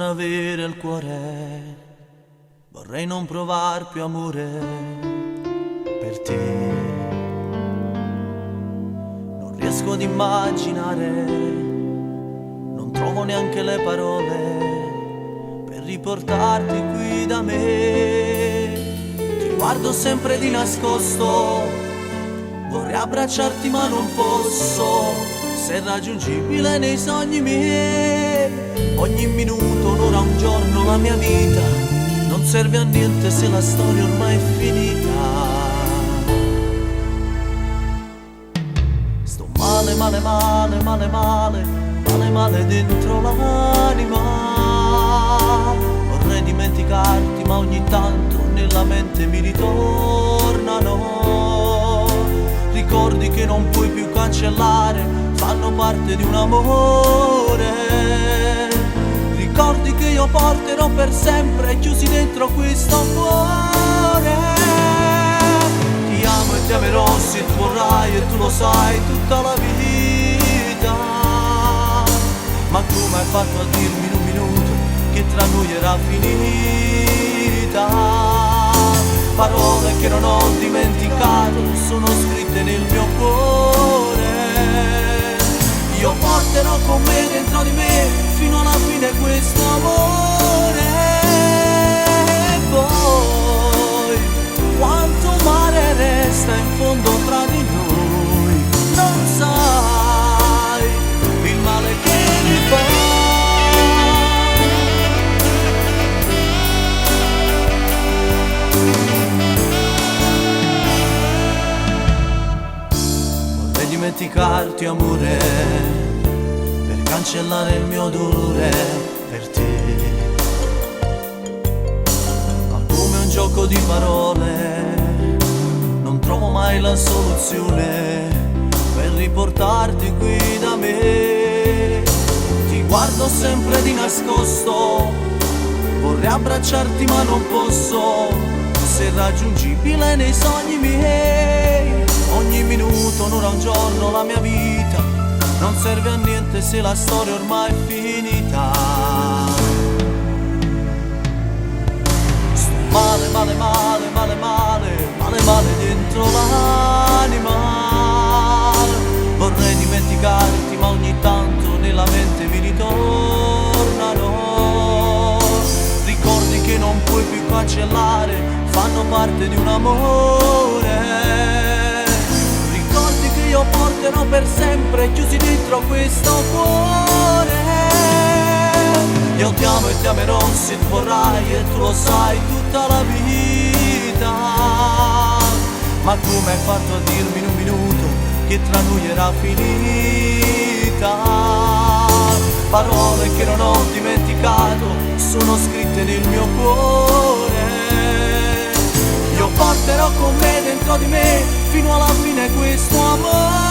non avere il cuore, vorrei non provar più amore per te. Non riesco ad immaginare, non trovo neanche le parole per riportarti qui da me. Ti guardo sempre di nascosto, vorrei abbracciarti ma non posso, sei raggiungibile nei sogni miei. Ogni minuto, un'ora, un giorno, la mia vita non serve a niente se la storia ormai è finita. Sto male, male, male, male, male, male, male dentro l'anima. Vorrei dimenticarti ma ogni tanto nella mente mi ritornano. Ricordi che non puoi più cancellare, fanno parte di un amore. Ricordi che io porterò per sempre chiusi dentro questo cuore. Ti amo e ti amerò se tu vorrai e tu lo sai tutta la vita. Ma come hai fatto a dirmi in un minuto che tra noi era finita? Parole che non ho dimenticato sono scritte nel mio cuore. Io porterò con me dentro di me fino alla fine questo amore. E poi quanto mare resta in fondo tra di noi, non sai il male che mi fa. Vorrei dimenticarti amore, per cancellare il mio dolore per te. Ma come un gioco di parole non trovo mai la soluzione per riportarti qui da me. Ti guardo sempre di nascosto, vorrei abbracciarti ma non posso, sei raggiungibile nei sogni miei. Ogni minuto, un'ora, un giorno, la mia vita non serve a niente se la storia ormai è finita. Sto male, male, male, male, male, male, male dentro l'anima. Vorrei dimenticarti ma ogni tanto nella mente mi ritornano. Ricordi che non puoi più cancellare, fanno parte di un amore. Io porterò per sempre chiusi dentro questo cuore. Io ti amo e ti amerò se tu vorrai e tu lo sai tutta la vita. Ma come hai fatto a dirmi in un minuto che tra noi era finita? Parole che non ho dimenticato sono scritte nel mio cuore. Io porterò con me dentro di me fino alla fine questo amore.